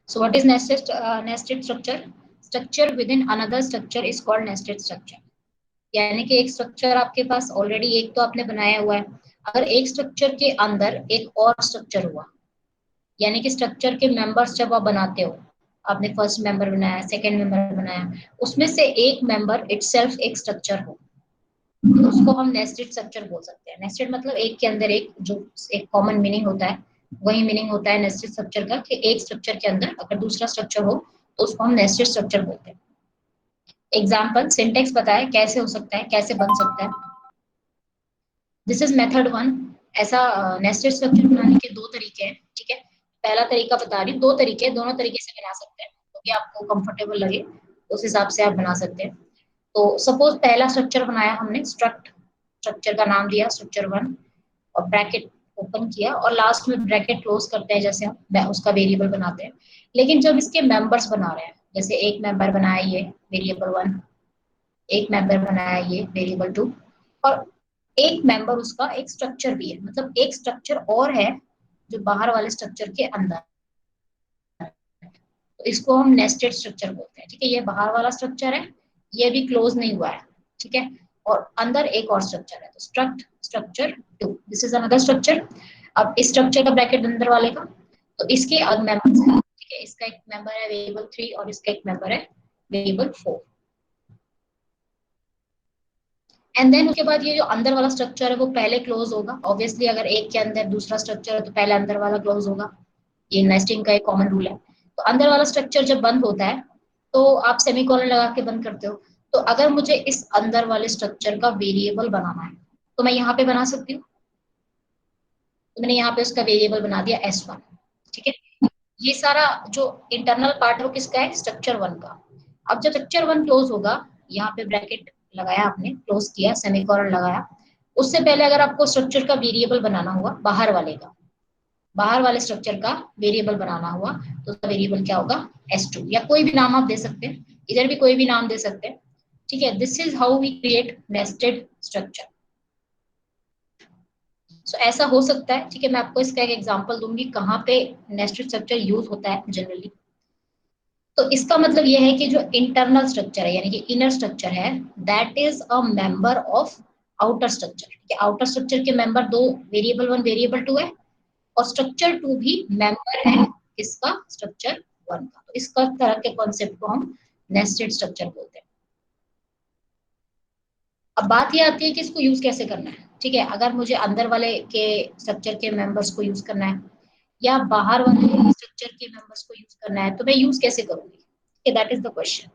So what is nested structure? Structure within another structure is called nested structure. यानी कि एक structure आपके पास already एक तो आपने बनाया हुआ है, अगर एक स्ट्रक्चर के अंदर एक और स्ट्रक्चर हुआ, यानी कि स्ट्रक्चर के मेंबर्स जब आप बनाते हो, आपने फर्स्ट मेंबर बनाया, सेकंड मेंबर बनाया, उसमें से एक मेंबर इटसेल्फ एक स्ट्रक्चर हो, तो उसको हम नेस्टेड स्ट्रक्चर बोल सकते हैं। नेस्टेड मतलब एक के अंदर एक, जो एक कॉमन मीनिंग होता है, वही मीनिंग होता है नेस्टेड स्ट्रक्चर का, कि एक स्ट्रक्चर के अंदर अगर दूसरा स्ट्रक्चर हो तो उसको हम नेस्टेड स्ट्रक्चर बोलते हैं। एग्जाम्पल, सिंटेक्स बताए कैसे हो सकता है, कैसे बन सकता है। This is method one. ऐसा नेस्टेड स्ट्रक्चर बनाने के दो तरीके हैं, ठीक है। पहला तरीका बता रही हूँ, दो तरीके, दोनों तरीके से बना सकते हैं, क्योंकि आपको कंफर्टेबल लगे उस हिसाब से आप बना सकते हैं। तो सपोज पहला स्ट्रक्चर बनाया हमने, स्ट्रक्चर का नाम दिया स्ट्रक्चर वन, और ब्रैकेट ओपन किया और लास्ट में ब्रैकेट क्लोज करते हैं, जैसे हम उसका वेरिएबल बनाते हैं। लेकिन जब इसके मेंबर्स बना रहे हैं, जैसे एक मेंबर बनाया ये वेरिएबल वन, एक मेंबर बनाया ये वेरिएबल टू, और एक मेंबर उसका एक स्ट्रक्चर भी है, मतलब एक स्ट्रक्चर और है जो बाहर वाले स्ट्रक्चर के अंदर, तो इसको हम नेस्टेड स्ट्रक्चर बोलते हैं, ठीक है। ये बाहर वाला स्ट्रक्चर है, ये भी क्लोज नहीं हुआ है, ठीक है, और अंदर एक और स्ट्रक्चर है, तो structure two, this is another structure. अब इस स्ट्रक्चर का ब्रैकेट अंदर वाले का, तो इसके मेंबर्स है, ठीक है, इसका एक मेंबर है वेरिएबल थ्री और इसका एक मेंबर है वेरिएबल फोर। एंड देन उसके बाद ये जो अंदर वाला स्ट्रक्चर है वो पहले क्लोज होगा, ऑब्वियसली अगर एक के अंदर दूसरा स्ट्रक्चर है तो पहले अंदर वाला क्लोज होगा, ये नेस्टिंग का एक कॉमन रूल है। तो अंदर वाला स्ट्रक्चर जब बंद होता है तो आप सेमीकोलन लगा के बंद करते हो। तो अगर मुझे इस अंदर वाले स्ट्रक्चर का वेरिएबल बनाना है तो मैं यहाँ पे बना सकती हूँ, तो मैंने यहाँ पे उसका वेरिएबल बना दिया S1, ठीक है। ये सारा जो इंटरनल पार्ट है वो किसका है, स्ट्रक्चर वन का। अब जब स्ट्रक्चर वन क्लोज होगा, यहाँ पे ब्रैकेट लगाया आपने, क्लोज किया, सेमीकोलन लगाया, उससे पहले अगर आपको स्ट्रक्चर का वेरिएबल बनाना हुआ बाहर वाले का, बाहर वाले स्ट्रक्चर का वेरिएबल बनाना हुआ, तो उसका वेरिएबल क्या होगा, S2, या कोई भी नाम आप दे सकते हैं, इधर भी कोई भी नाम दे सकते हैं, ठीक है। This is how we create nested structure. So ऐसा हो सकता है, ठीक है। मैं आपको इसका एक एग्जांपल दूंगी कहाँ पे नेस्टेड स्ट्रक्चर यूज होता है जनरली। तो इसका मतलब यह है कि जो इंटरनल स्ट्रक्चर है, यानी कि इनर स्ट्रक्चर है, that is a member of outer structure. Outer structure के मेंबर दो, वेरिएबल वन वेरिएबल टू है, और स्ट्रक्चर टू भी मेंबर है इसका, स्ट्रक्चर वन का। तो इसका तरह के कॉन्सेप्ट को हम नेस्टेड स्ट्रक्चर बोलते हैं। अब बात ये आती है कि इसको यूज कैसे करना है, ठीक है। अगर मुझे अंदर वाले के स्ट्रक्चर के मेंबर्स को यूज करना है या बाहर वाले स्ट्रक्चर के मेंबर्स को यूज करना है, तो मैं यूज कैसे करूंगी, that is the question.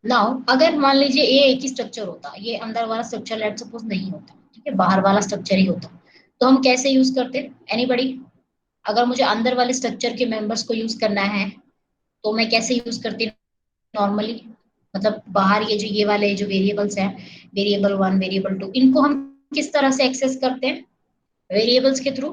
Now अगर मान लीजिए ये एक ही स्ट्रक्चर होता, ये अंदर वाला स्ट्रक्चर लेट सपोज नहीं होता, ठीक है, बाहर वाला स्ट्रक्चर ही होता, तो हम कैसे यूज करते, एनीबडी? अगर मुझे अंदर वाले स्ट्रक्चर के मेंबर्स को यूज करना है तो मैं कैसे यूज करती नॉर्मली, मतलब बाहर ये जो ये वाले जो वेरिएबल्स हैं, वेरिएबल वन वेरिएबल टू, इनको हम किस तरह से एक्सेस करते हैं, वेरिएबल्स के थ्रू।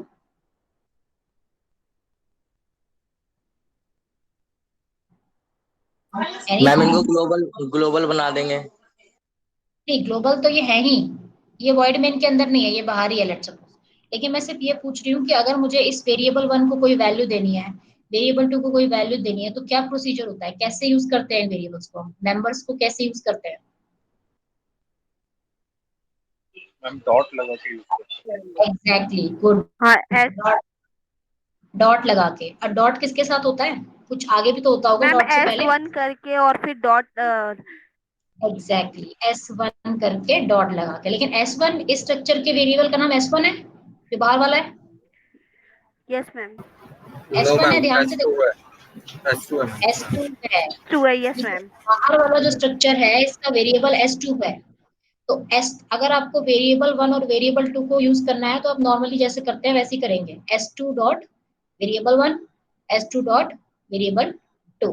मैम इनको ग्लोबल ग्लोबल बना देंगे। नहीं, ग्लोबल तो ये है ही, ये वॉइड मेन के अंदर नहीं है, ये बाहर ही है लेट्स सपोज। लेकिन मैं सिर्फ ये पूछ रही हूँ कि अगर मुझे इस वेरिएबल वन को कोई वैल्यू देनी है, वेरिएबल टू को कोई वैल्यू देनी है, तो क्या प्रोसीजर होता है, कैसे यूज करते हैं वेरिएबल्स को, मेंबर्स को कैसे यूज करते हैं? मैम डॉट लगा के यूज करते हैं। Exactly, good. हाँ डॉट लगा के। और डॉट किसके साथ होता है, कुछ आगे भी तो होता होगा मैम डॉट से पहले। S1 करके और फिर डॉट। एग्जैक्टली, S1 करके डॉट लगा के। लेकिन S1 इस स्ट्रक्चर के वेरिएबल का नाम S1 है, जो बाहर वाला है यस मैम। नो S1 है, मैम ध्यान से S2 देखो। है, S2 है। S2 है, टू है, यस ठीक है। मैम। बाहर वाला जो स्ट्रक्चर है इसका वेरिएबल S2 है। तो एस, अगर आपको वेरिएबल वन और वेरिएबल टू को यूज करना है तो आप नॉर्मली जैसे करते हैं वैसे ही करेंगे, S2 dot variable one, S2 dot variable two.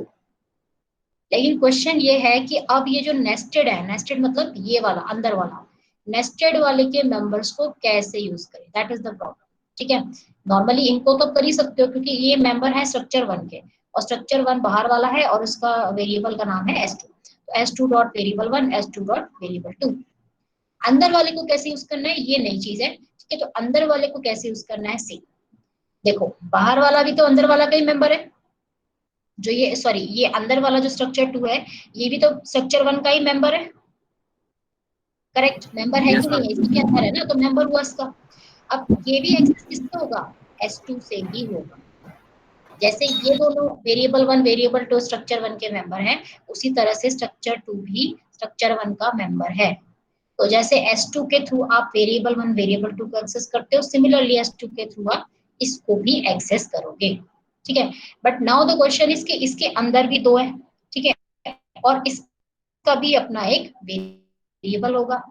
लेकिन क्वेश्चन ये है कि अब ये जो नेस्टेड है, नेस्टेड मतलब ये वाला अंदर वाला, नेस्टेड वाले के मेंबर्स को कैसे यूज करें, दैट इज द प्रॉब्लम, ठीक है। नॉर्मली इनको तो कर ही सकते हो क्योंकि ये मेंबर है स्ट्रक्चर वन के, और स्ट्रक्चर वन बाहर वाला है और उसका वेरिएबल का नाम है S2, तो S2 dot variable one, S2 dot variable two. अंदर वाले को कैसे यूज करना है ये नई चीज है, ठीक है, तो अंदर वाले को कैसे यूज करना है, सी देखो बाहर वाला भी तो अंदर वाला का ही मेंबर है, जो ये सॉरी ये अंदर वाला जो स्ट्रक्चर 2 है ये भी तो स्ट्रक्चर 1 का ही मेंबर है, करेक्ट, मेंबर है कि नहीं है, इसी के अंदर है ना, तो मेंबर हुआ इसका। अब ये भी एक्सेस किससे होगा, S2 से ही होगा। जैसे ये दोनों वेरिएबल 1 वेरिएबल 2 स्ट्रक्चर 1 के मेंबर हैं, उसी तरह से स्ट्रक्चर 2 भी स्ट्रक्चर 1 का मेंबर है। तो जैसे S2 के थ्रू आप वेरिएबल 1 वेरिएबल 2 को एक्सेस करते हो, सिमिलरली S2 के थ्रू आप इसको भी एक्सेस करोगे, ठीक है। But now the question is कि इसके अंदर भी दो है, ठीक है, और इसका भी अपना एक वेरिएबल होगा।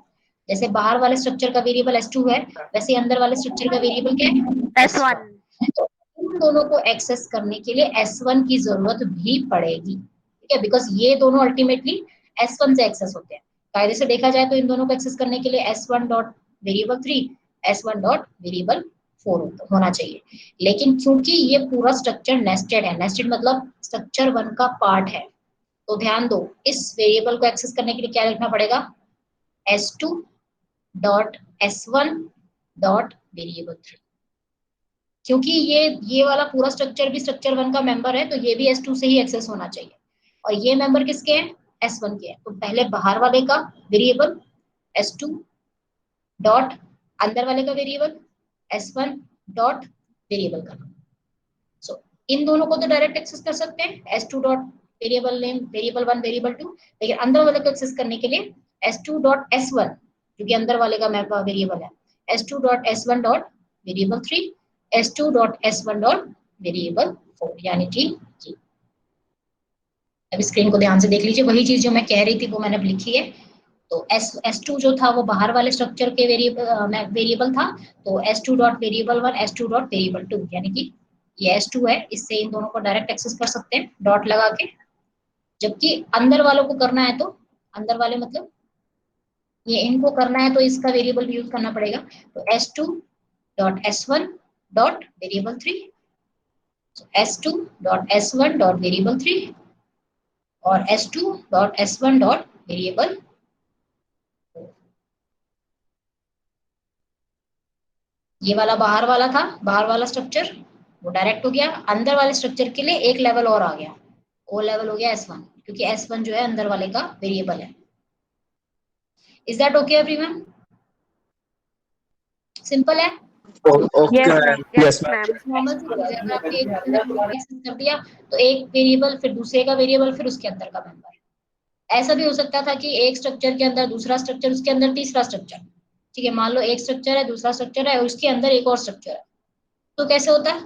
जैसे बाहर वाले स्ट्रक्चर का वेरिएबल S2 है, वैसे अंदर वाले स्ट्रक्चर का वेरिएबल क्या है, S1। तो इन दोनों को एक्सेस करने के लिए S1 की जरूरत भी पड़ेगी, ठीक है, बिकॉज ये दोनों अल्टीमेटली S1 से एक्सेस होते हैं। कायदे से देखा जाए तो इन दोनों को एक्सेस करने के लिए S1 dot variable 3 S1 dot variable 4 होना चाहिए। लेकिन क्योंकि ये पूरा स्ट्रक्चर नेस्टेड है, नेस्टेड मतलब स्ट्रक्चर 1 का पार्ट है, तो ध्यान दो इस वेरिएबल को एक्सेस करने के लिए क्या लिखना पड़ेगा, S2 dot S1 dot variable 3। क्योंकि ये वाला पूरा स्ट्रक्चर भी स्ट्रक्चर 1 का मेंबर है, तो ये भी S2 से ही एक्सेस होना चाहिए, और ये मेंबर किसके हैं, S1 के हैं। तो पहले बाहर वाले का वेरिएबल S2 डॉट अंदर वाले का वेरिएबल S1 डॉट वेरिएबल का। सो इन दोनों को तो डायरेक्ट एक्सेस कर सकते हैं, S2 dot variable name variable 1 variable 2, लेकिन अंदर वाले को एक्सेस करने के लिए S2 डॉट S1 जो कि अंदर वाले का वेरिएबल है, S2 dot S1 dot variable 3, S2 dot S1 dot variable 4, यानी कि जी। अब स्क्रीन को ध्यान से देख लीजिए, वही चीज जो मैं कह रही थी वो मैंने लिखी है। तो S2 जो था वो बाहर वाले स्ट्रक्चर के वेरिएबल था, तो S2 dot variable 1 S2 dot variable 2, यानी कि ये S2 है, इससे इन दोनों को डायरेक्ट एक्सेस कर सकते हैं डॉट लगा के। जबकि अंदर वालों को करना है, तो अंदर वाले मतलब ये इनको करना है, तो इसका वेरिएबल भी यूज करना पड़ेगा, तो S2 dot S1 dot variable 3, S2 dot S1 dot variable 3 और S2 dot S1 dot variable 4। ये वाला बाहर वाला था, बाहर वाला स्ट्रक्चर वो डायरेक्ट हो गया, अंदर वाले स्ट्रक्चर के लिए एक लेवल और आ गया, वो लेवल हो गया S1, क्योंकि S1 जो है अंदर वाले का वेरिएबल है। Is that okay everyone, simple है। Okay Yes, ma'am, yes, yes ma'am. ma'am. Normal सी चीज है, अगर आपके एक के अंदर मेंबर एक्सेस कर दिया तो एक वेरिएबल फिर दूसरे का वेरिएबल फिर उसके अंदर का मेंबर। ऐसा भी हो सकता था कि एक स्ट्रक्चर के अंदर दूसरा स्ट्रक्चर, उसके अंदर तीसरा स्ट्रक्चर, ठीक है, मान लो एक स्ट्रक्चर है दूसरा स्ट्रक्चर है और उसके अंदर एक और स्ट्रक्चर है, तो कैसे होता है,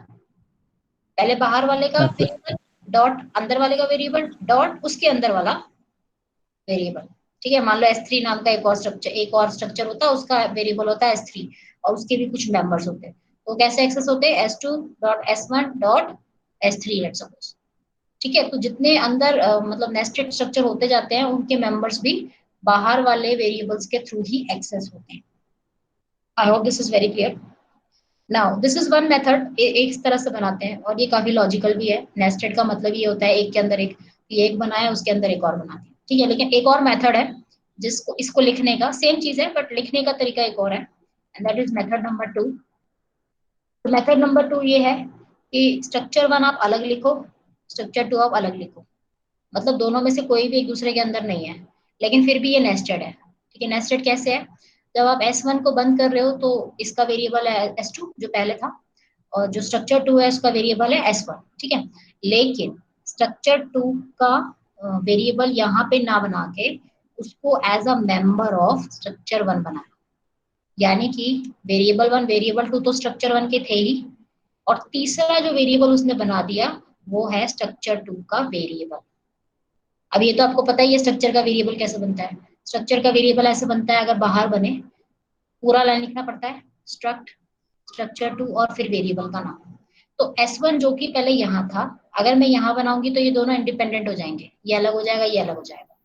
पहले बाहर वाले का वेरिएबल डॉट अंदर वाले का वेरिएबल डॉट उसके अंदर वाला वेरिएबल, ठीक है, मान लो S3 नाम का एक और स्ट्रक्चर होता है, उसका वेरिएबल होता है S3 और उसके भी कुछ मेंबर्स होते हैं, तो कैसे एक्सेस होते हैं, S2 dot S1 dot S3 let's suppose, ठीक है। तो जितने अंदर मतलब नेस्टेड स्ट्रक्चर होते जाते हैं उनके मेंबर्स भी बाहर वाले वेरिएबल्स के थ्रू ही एक्सेस होते हैं। I hope this is very clear. Now this is one method, एक तरह से बनाते हैं और ये काफी लॉजिकल भी है। नेस्टेड का मतलब ये होता है एक के अंदर एक, ये एक बनाया उसके अंदर एक और बना दिया, ठीक है। लेकिन एक और मेथड है जिसको इसको लिखने का, सेम चीज है बट लिखने का तरीका एक और है, and that is method number 2। तो मेथड नंबर 2 ये है कि स्ट्रक्चर 1 आप अलग लिखो, स्ट्रक्चर 2 आप अलग लिखो, मतलब दोनों में से कोई भी एक दूसरे के अंदर नहीं है, लेकिन फिर भी ये नेस्टेड है, ठीक है। नेस्टेड कैसे है, जब आप S1 को बंद कर रहे हो तो इसका वेरिएबल है S2 जो पहले था, और जो स्ट्रक्चर 2 है उसका वेरिएबल है S1, ठीक है। लेकिन स्ट्रक्चर 2 का वेरिएबल यहाँ पे ना बना के उसको as a member of structure 1 बनाया, यानी कि वेरिएबल 1 वेरिएबल 2 तो स्ट्रक्चर 1 के थे ही, और तीसरा जो वेरिएबल उसने बना दिया वो है स्ट्रक्चर 2 का वेरिएबल। अब ये तो आपको पता ही है स्ट्रक्चर का वेरिएबल कैसे बनता है, स्ट्रक्चर का वेरिएबल ऐसे बनता है, अगर बाहर बने पूरा लाइन लिखना पड़ता है, स्ट्रक्ट स्ट्रक्चर 2 और फिर वेरिएबल का नाम। तो S1 जो कि पहले यहाँ था, अगर मैं यहाँ बनाऊंगी तो ये दोनों इंडिपेंडेंट हो जाएंगे, ये अलग हो जाएगा ये अलग हो जाएगा,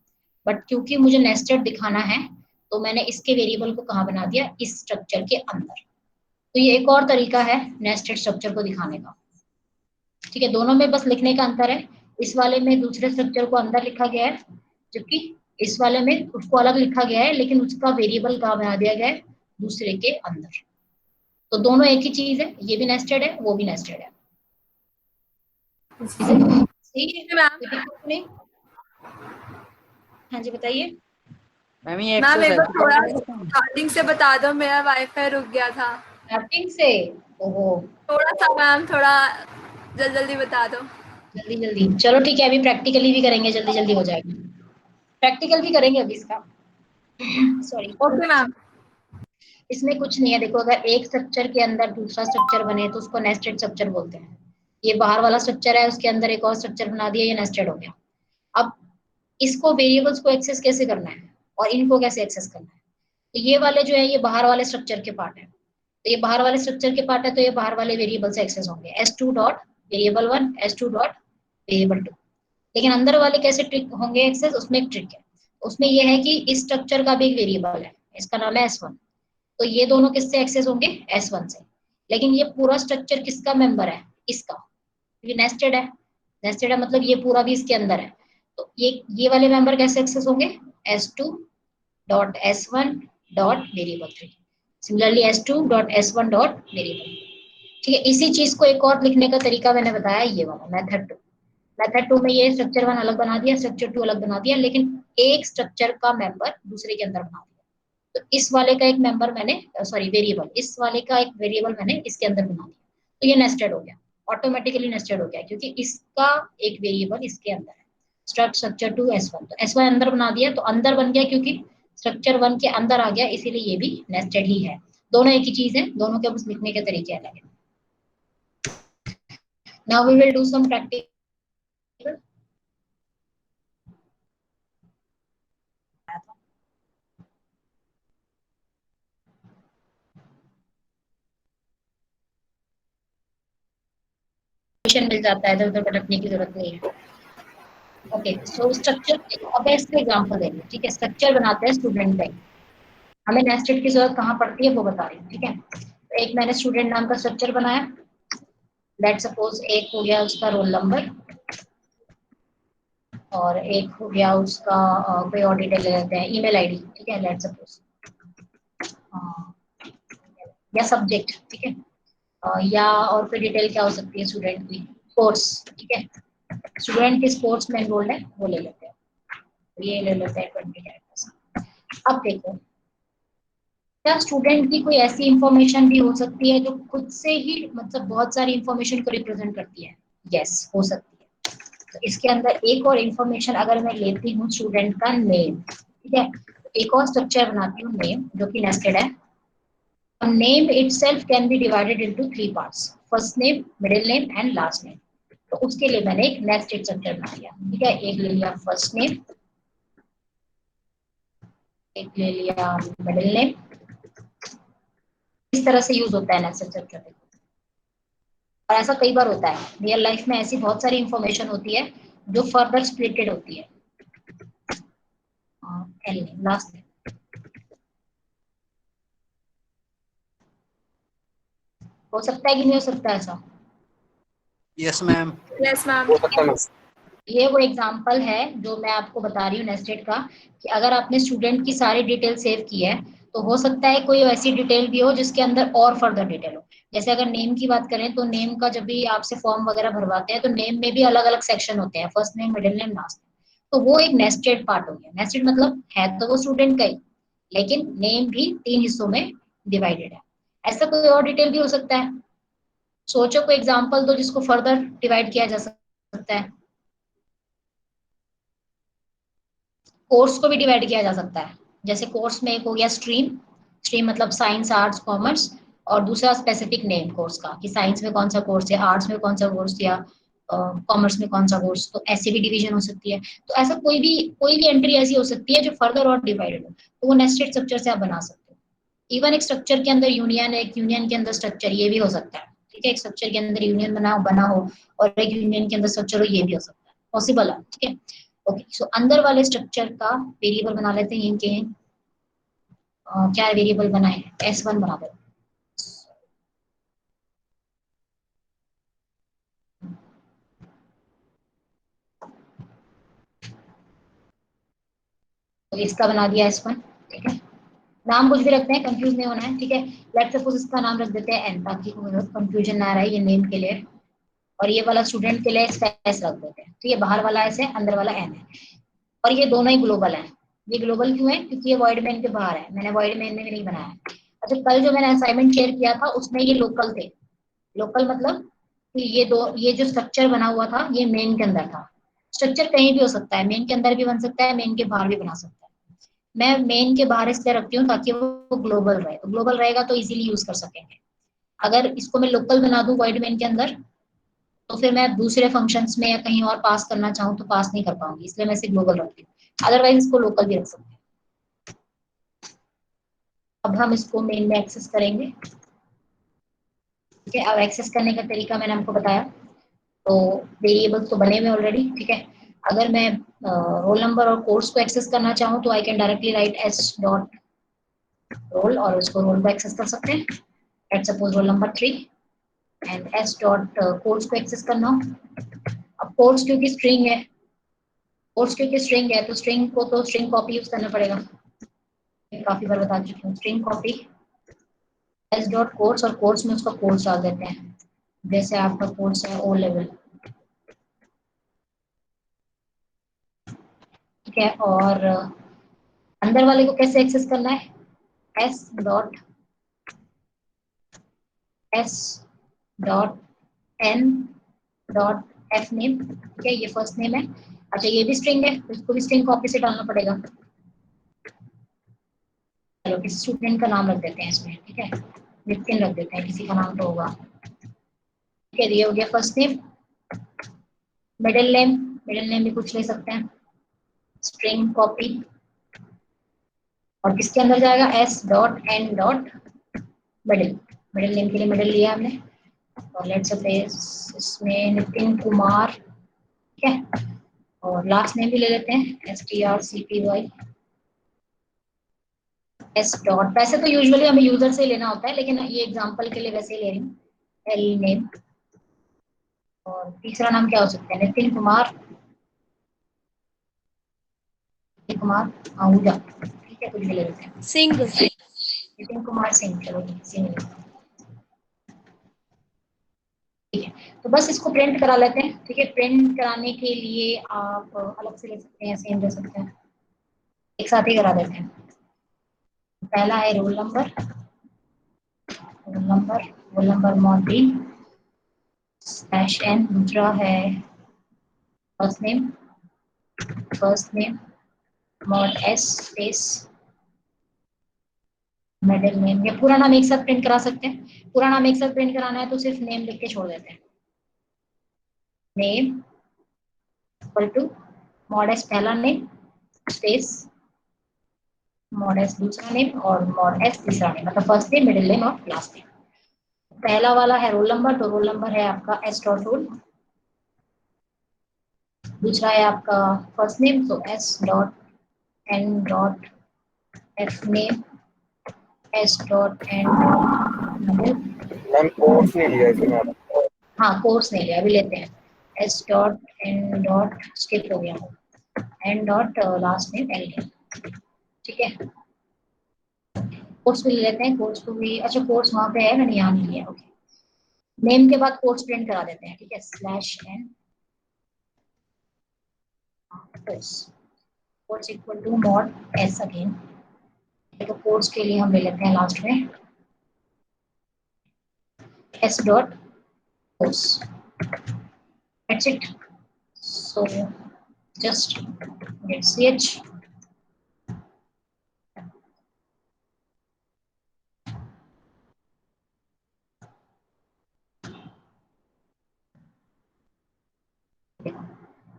बट क्योंकि मुझे नेस्टेड दिखाना है तो मैंने इसके वेरिएबल को कहाँ बना दिया, इस स्ट्रक्चर के अंदर। तो ये एक और तरीका है नेस्टेड स्ट्रक्चर को दिखाने का, ठीक है। दोनों में बस लिखने का अंतर है, इस वाले में दूसरे स्ट्रक्चर को अंदर लिखा गया है, जबकि इस वाले में उसको अलग लिखा गया है लेकिन उसका वेरिएबल कहाँ बना दिया गया है, दूसरे के अंदर। तो दोनों एक ही चीज है, ये भी नेस्टेड है, वो भी नेस्टेड है। सही है मैम। कोई दिक्कत नहीं? हाँ जी बताइए। मैम ये मैम एक बार थोड़ा एक्सरसाइज स्टार्टिंग से बता दो, मेरा वाईफाई रुक गया था। स्टार्टिंग से? ओहो, थोड़ा सा मैम, थोड़ा जल्दी जल्दी बता दो। जल्दी जल्दी, चलो ठीक है, अभी प्रैक्टिकली भी करेंगे, जल्दी जल्दी हो जाएगा। प्रैक्टिकल भी करेंगे अभी इसका। सॉरी। Okay ma'am. इसमें कुछ नहीं है, देखो अगर एक स्ट्रक्चर के अंदर दूसरा स्ट्रक्चर बने तो उसको नेस्टेड स्ट्रक्चर बोलते हैं। ये बाहर वाला स्ट्रक्चर है, उसके अंदर एक और स्ट्रक्चर बना दिया, ये नेस्टेड हो गया। अब इसको वेरिएबल्स को एक्सेस कैसे करना है और इनको कैसे एक्सेस करना है, तो ये वाले जो है ये बाहर वाले स्ट्रक्चर के पार्ट है। तो ये बाहर वाले स्ट्रक्चर के पार्ट है, तो ये बाहर वाले वेरिएबल से एक्सेस होंगे, s2 dot variable 1, s2 dot variable 2। लेकिन अंदर वाले कैसे ट्रिक होंगे एक्सेस, उसमें एक ट्रिक है। उसमें ये है कि इस स्ट्रक्चर का भी एक वेरिएबल है, इसका नाम है s1। तो ये दोनों किससे एक्सेस होंगे, s1 से। लेकिन ये पूरा स्ट्रक्चर किसका मेंबर है, इसका, क्योंकि नेस्टेड है। नेस्टेड है मतलब ये पूरा भी इसके अंदर है। तो ये वाले मेंबर कैसे एक्सेस होंगे, s2 dot s1 dot variable 3। Similarly s2 dot s1 dot variable. ठीक है, इसी चीज को एक और लिखने का तरीका मैंने बताया, ये वाला मेथड 2। मेथड 2 में ये स्ट्रक्चर 1 अलग बना दिया, स्ट्रक्चर 2 अलग बना दिया, लेकिन एक स्ट्रक्चर का मेंबर दूसरे के अंदर बना दिया। तो इस वाले का एक मेंबर मैंने, सॉरी वेरिएबल, इस वाले का एक वेरिएबल मैंने इसके अंदर बना दिया, तो ये नेस्टेड हो गया, ऑटोमेटिकली नेस्टेड हो गया, क्योंकि इसका एक वेरिएबल इसके अंदर है। स्ट्रक्चर 2 s1, तो s1 अंदर बना दिया तो अंदर बन गया, क्योंकि स्ट्रक्चर 1 के अंदर आ गया, इसीलिए ये भी नेस्टेड ही है। दोनों एक ही चीज है, दोनों के बस लिखने के तरीके अलग है। Now we will do some practice. मिल जाता है, इधर उधर भटकने की जरूरत नहीं है। ओके, सो स्ट्रक्चर, अब इसका एग्जांपल देंगे, ठीक है। स्ट्रक्चर बनाते हैं स्टूडेंट बैंक, हमें नेस्टेड की जरूरत कहाँ पड़ती है वो बता रही हूँ, ठीक है। तो एक मैंने स्टूडेंट नाम का स्ट्रक्चर बनाया, लेट सपोज एक हो गया उसका रोल नंबर, और एक हो गया उसका कोई और डिटेल ले लेते हैं, ईमेल आईडी, ठीक है, लेट सपोज, या सब्जेक्ट, ठीक है। या और कोई डिटेल क्या हो सकती है स्टूडेंट की, कोर्स, ठीक है। स्टूडेंट किस कोर्स में एनरोल्ड है वो ले लेते हैं, तो ये ले लेते हैं 20 कैरेक्टर्स। अब देखो, क्या स्टूडेंट की कोई ऐसी इंफॉर्मेशन भी हो सकती है जो खुद से ही मतलब बहुत सारी इंफॉर्मेशन को रिप्रेजेंट करती है, यस हो सकती है। तो इसके अंदर एक और इंफॉर्मेशन अगर मैं लेती हूँ स्टूडेंट का नेम, ठीक है, तो एक और स्ट्रक्चर बनाती हूँ नेम, जो कि नेस्टेड है। Name itself can be divided into 3 parts, first name, middle name and last name। तो उसके लिए मैंने एक नेस्टेड स्ट्रक्चर बना लिया, ठीक है। एक ले लिया फर्स्ट नेम, एक ले लिया मिडिल नेम। इस तरह से यूज होता है नेस्टेड स्ट्रक्चर। और ऐसा कई बार होता है रियल लाइफ में, ऐसी बहुत सारी इंफॉर्मेशन होती है जो फर्दर स्प्लिटेड होती है। लास्ट में हो सकता है कि नहीं हो सकता ऐसा? Yes ma'am. Yes ma'am. हो सकता है। ये वो एग्जांपल है जो मैं आपको बता रही हूँ नेस्टेड का, कि अगर आपने स्टूडेंट की सारी डिटेल सेव की है, तो हो सकता है कोई ऐसी डिटेल भी हो जिसके अंदर और फर्दर डिटेल हो। जैसे अगर नेम की बात करें, तो नेम का जब भी आपसे फॉर्म वगैरह भरवाते हैं, तो नेम में भी अलग अलग सेक्शन होते हैं, first name, middle name, last name. तो वो एक नेस्टेड पार्ट हो गया। नेस्टेड मतलब है तो वो स्टूडेंट का ही, लेकिन नेम भी 3 हिस्सों में डिवाइडेड है। ऐसा कोई और डिटेल भी हो सकता है, सोचो कोई एग्जाम्पल दो जिसको फर्दर डिवाइड किया जा सकता है। कोर्स को भी डिवाइड किया जा सकता है, जैसे कोर्स में एक हो गया स्ट्रीम, स्ट्रीम मतलब साइंस, आर्ट्स, कॉमर्स, और दूसरा स्पेसिफिक नेम कोर्स का, कि साइंस में कौन सा कोर्स है, आर्ट्स में कौन सा कोर्स, या कॉमर्स में कौन सा कोर्स। तो ऐसे भी डिवीजन हो सकती है। तो ऐसा कोई भी एंट्री ऐसी हो सकती है जो फर्दर और डिवाइडेड हो, तो वो नेस्टेड स्ट्रक्चर से आप बना सकते हो। इवन एक स्ट्रक्चर के अंदर यूनियन है, एक यूनियन के अंदर स्ट्रक्चर, ये भी हो सकता है, ठीक है। एक स्ट्रक्चर के अंदर यूनियन बना हो और एक यूनियन के अंदर स्ट्रक्चर हो, ये भी हो सकता है, पॉसिबल है, ठीक है। ओके, सो अंदर वाले स्ट्रक्चर का वेरिएबल बना लेते हैं इनके, क्या वेरिएबल बनाए, s1 बना देते हैं। तो इसका बना दिया s1, ठीक है। नाम कुछ भी रखते हैं, कंफ्यूज नहीं होना है, ठीक है। लेट्स सपोज इसका नाम रख देते हैं एन, ताकि कंफ्यूजन ना रहे, ये नेम के लिए। और ये वाला स्टूडेंट के लिए इसका एस रख देते हैं, तो ये बाहर वाला एस है, अंदर वाला एन है। और ये दोनों ही ग्लोबल है। ये ग्लोबल क्यों है? क्योंकि ये वॉइड मेन के बाहर है, मैंने वॉइड मेन में नहीं बनाया। अच्छा, कल जो मैंने असाइनमेंट शेयर किया था उसमें ये लोकल थे। लोकल मतलब कि ये जो स्ट्रक्चर बना हुआ था ये मेन के अंदर था। स्ट्रक्चर कहीं भी हो सकता है, मेन के अंदर भी बन सकता है, मेन के बाहर भी बना सकता है। मैं मेन के बाहर इसलिए रखती हूँ ताकि वो ग्लोबल रहे, तो ग्लोबल रहेगा तो इजीली यूज कर सकेंगे। अगर इसको मैं लोकल बना दूं वॉइड मेन के अंदर, तो फिर मैं दूसरे फंक्शंस में या कहीं और पास करना चाहूँ तो पास नहीं कर पाऊंगी, इसलिए मैं इसे ग्लोबल रखती हूँ। अदरवाइज इसको लोकल भी रख सकते हैं। अब हम इसको मेन में एक्सेस करेंगे, ठीक है। अब एक्सेस करने का तरीका मैंने आपको बताया। तो वेरिएबल्स तो बने हुए ऑलरेडी, ठीक है। अगर मैं रोल नंबर और कोर्स को एक्सेस करना चाहूँ तो I can directly right S dot role, और उसको रोल को एक्सेस कर सकते हैं। Let's suppose roll number 3 and S dot course को एक्सेस करना हो। अब कोर्स क्योंकि स्ट्रिंग है, कोर्स क्योंकि स्ट्रिंग है तो स्ट्रिंग को तो स्ट्रिंग कॉपी यूज करना पड़ेगा। काफी बार बता चुकी हूँ, string copy S dot course, और कोर्स में उसका कोर्स डाल देते हैं। जैसे आपका कोर्स है ओ लेवल, ठीक है। और अंदर वाले को कैसे एक्सेस करना है? S dot S dot N dot F name, ठीक है। ये फर्स्ट नेम है। अच्छा, ये भी स्ट्रिंग है तो इसको भी स्ट्रिंग कॉपी से डालना पड़ेगा। चलो किसी स्टूडेंट का नाम रख देते हैं इसमें, ठीक है। नितिन रख देते हैं, किसी का नाम तो होगा, ठीक है। ये हो गया first name. Middle name, middle name भी कुछ ले सकते हैं, स्ट्रिंग कॉपी। और किसके अंदर जाएगा? S dot N dot middle, middle name के लिए मिडिल लिया हमने। और लेट्स सपोज इसमें नितिन कुमार, ठीक है। और लास्ट नेम भी ले लेते हैं, S T R C P Y S dot. वैसे तो यूजुअली हमें यूजर से लेना होता है, लेकिन ये एग्जांपल के लिए वैसे ही ले रही हूँ, एल नेम। और तीसरा नाम क्या हो सकता है? नितिन कुमार, नितिन कुमार आहूजा, ठीक है, कुछ भी ले लेते हैं। सिंह। नितिन कुमार सिंह, चलो जी, सिंह, ठीक है। तो बस इसको प्रिंट करा लेते हैं, ठीक है। प्रिंट कराने के लिए आप अलग से ले सकते हैं, सेम ले सकते हैं, एक साथ ही करा देते हैं। पहला है roll number, roll number, roll number mod D slash N. दूसरा है first name, first name mod S space middle name. या पूरा नाम एक साथ प्रिंट करा सकते हैं। पूरा नाम एक साथ प्रिंट कराना है तो सिर्फ नेम लिख के छोड़ देते हैं। Name equal to mod S पहला नेम स्पेस मॉड एस दूसरा नेम और मॉड एस तीसरा नेम, मतलब फर्स्ट नेम, मिडिल नेम और लास्ट नेम। पहला वाला है रोल नंबर, तो रोल नंबर है आपका एस डॉट रोल। दूसरा है आपका फर्स्ट नेम, तो S dot N dot F name, S dot N dot middle. Ma'am course नहीं लिया इसमें आप। हाँ, कोर्स नहीं लिया, अभी लेते हैं। S dot N dot skip हो गया, N dot last name L, ठीक है। कोर्स भी ले लेते हैं, कोर्स को भी। अच्छा, कोर्स वहां पे है, मैंने यहाँ नहीं लिया, ओके। नेम के बाद कोर्स प्रिंट करा देते हैं, ठीक है। Slash N course, course equal to mod S again. तो कोर्स के लिए हम ले लेते हैं लास्ट में S dot course, that's it. So just get ch।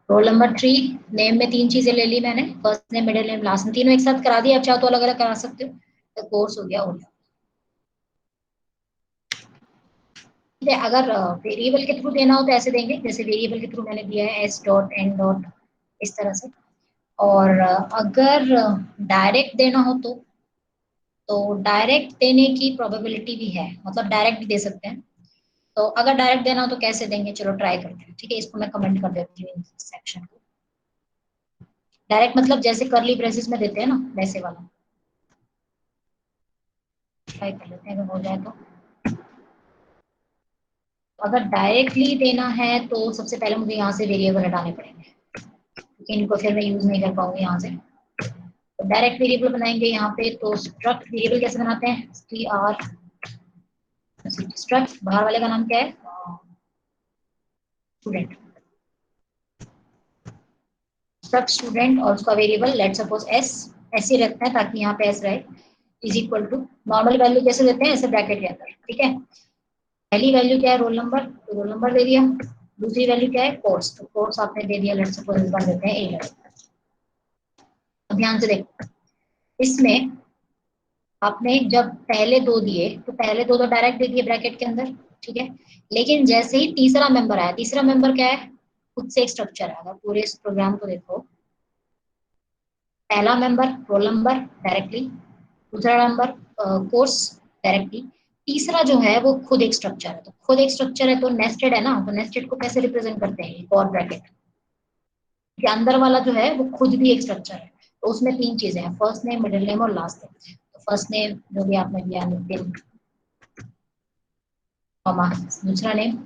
Roll number 3, name में 3 चीजें ले ली मैंने, first name, middle name, last name, तीनों एक साथ करा दिया। आप चाहो तो अलग अलग करा सकते हो। तो कोर्स हो गया। ठीक है। अगर वेरिएबल के थ्रू देना हो तो ऐसे देंगे, जैसे वेरिएबल के थ्रू मैंने दिया है एस डॉट एन डॉट, इस तरह से। और अगर डायरेक्ट देना हो तो डायरेक्ट देने की प्रोबेबिलिटी भी है, मतलब डायरेक्ट भी दे सकते हैं। तो अगर डायरेक्ट देना हो तो कैसे देंगे, चलो ट्राई करते हैं, ठीक है। इसको मैं कमेंट कर देती हूँ सेक्शन को। डायरेक्ट मतलब जैसे करली ब्रेसेस में देते हैं ना, वैसे वाला। वेरीफाई कर लेते हैं अगर हो जाए तो। अगर डायरेक्टली देना है तो सबसे पहले मुझे यहाँ से वेरिएबल हटाने पड़ेंगे, क्योंकि इनको फिर मैं यूज नहीं कर पाऊंगी यहाँ से। तो डायरेक्ट वेरिएबल बनाएंगे यहाँ पे, तो स्ट्रक्ट वेरिएबल कैसे बनाते हैं, स्ट्रक्ट, बाहर वाले का नाम क्या है, स्टूडेंट, स्ट्रक्ट स्टूडेंट और उसका वेरिएबल लेट सपोज एस, ऐसे रखते हैं ताकि यहाँ पे एस रहे, is equal to normal value जैसे देते हैं ऐसे ब्रैकेट के अंदर, ठीक है। पहली वैल्यू क्या है, रोल नंबर, तो रोल नंबर दे दिया। दूसरी वैल्यू क्या है, कोर्स, तो कोर्स आपने दे दिया, लेट सपोज इस बार देते हैं ए लेवल। अब ध्यान से देखो, इसमें आपने जब पहले दो दिए तो पहले दो तो डायरेक्ट दे दिए ब्रैकेट के अंदर, ठीक है। लेकिन जैसे ही तीसरा मेंबर आया, तीसरा मेंबर क्या है, खुद से एक स्ट्रक्चर है। अगर पूरे इस प्रोग्राम को देखो, पहला मेंबर रोल नंबर डायरेक्टली, दूसरा नंबर कोर्स डायरेक्टली, तीसरा जो है वो खुद एक स्ट्रक्चर है। तो खुद एक स्ट्रक्चर है तो नेस्टेड है ना, तो नेस्टेड को कैसे रिप्रेजेंट करते हैं, एक और ब्रैकेट के अंदर वाला जो है वो खुद भी एक स्ट्रक्चर है। तो उसमें तीन चीजें हैं, फर्स्ट नेम, मिडिल नेम और लास्ट नेम। तो फर्स्ट नेम जो भी आपने दिया नितिन, कॉमा दूसरा नेम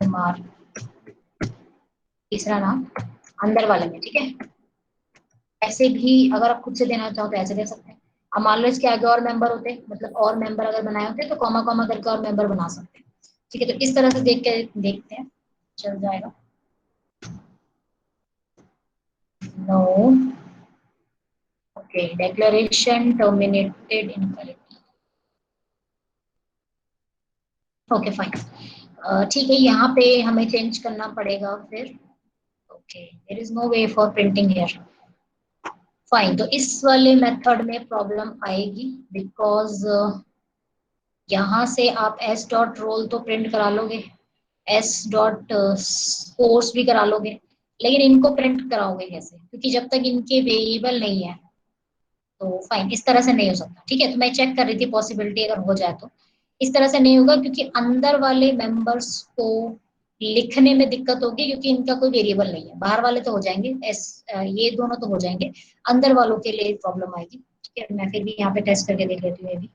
कुमार, तीसरा नाम अंदर वाले में, ठीक है। ऐसे भी अगर आप खुद से देना चाहो तो ऐसे दे सकते हैं। अब मान लो इसके आगे और मेंबर होते, मतलब और मेंबर अगर बनाए होते तो कॉमा कॉमा करके और मेंबर बना सकते हैं, ठीक है। तो इस तरह से देख के देखते हैं, चल जाएगा। No, okay, declaration terminated incorrect, okay fine, ठीक है। यहाँ पे हमें चेंज करना पड़ेगा फिर, okay, there is no way for printing here, fine. तो इस वाले मेथड में प्रॉब्लम आएगी, बिकॉज यहाँ से आप एस डॉट रोल तो प्रिंट करा लोगे, एस डॉट कोर्स भी करा लोगे, लेकिन इनको प्रिंट कराओगे कैसे, क्योंकि जब तक इनके वेरिएबल नहीं है। तो फाइन, इस तरह से नहीं हो सकता, ठीक है। तो मैं चेक कर रही थी पॉसिबिलिटी अगर हो जाए तो, इस तरह से नहीं होगा, क्योंकि अंदर वाले मेंबर्स को लिखने में दिक्कत होगी, क्योंकि इनका कोई वेरिएबल नहीं है। बाहर वाले तो हो जाएंगे, ये दोनों तो हो जाएंगे, अंदर वालों के लिए प्रॉब्लम आएगी, ठीक है। मैं फिर भी यहाँ पे टेस्ट करके देख लेती हूँ, ये भी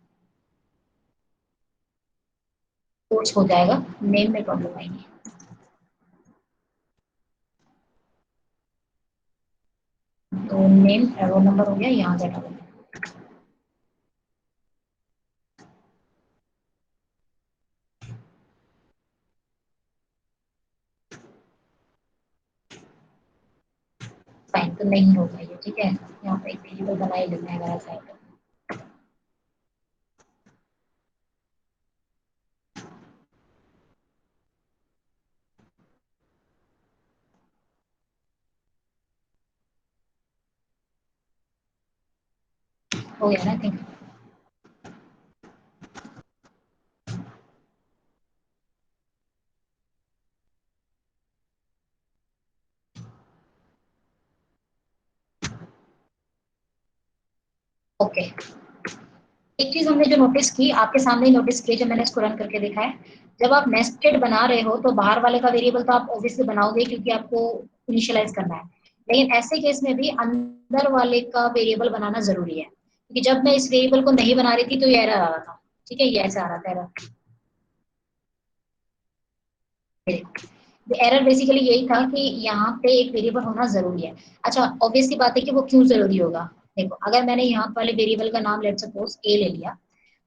कोर्स हो जाएगा, नेम में प्रॉब्लम आएगी। तो नेम रोल नंबर हो गया, यहाँ से हटा देंगे। फाइन, तो नहीं होगा ये, ठीक है। यहाँ पे एक वेरिएबल बना ही लेना है अगर ऐसा है तो। हो गया ना, थिंक। ओके, एक चीज हमने जो नोटिस की, आपके सामने ही नोटिस की, जब मैंने इसको रन करके देखा है, जब आप नेस्टेड बना रहे हो तो बाहर वाले का वेरिएबल तो आप ऑब्वियसली बनाओगे, क्योंकि आपको इनिशियलाइज करना है। लेकिन ऐसे केस में भी अंदर वाले का वेरिएबल बनाना जरूरी है, क्योंकि जब मैं इस वेरिएबल को नहीं बना रही थी तो ये एरर आ रहा था, ठीक है, ये ऐसा आ रहा था एरर। एरर बेसिकली यही था कि यहाँ पे एक वेरिएबल होना जरूरी है। अच्छा, ऑब्वियसली बात है कि वो क्यों जरूरी होगा। देखो, अगर मैंने यहाँ वाले वेरिएबल का नाम लेट सपोज ए ले लिया,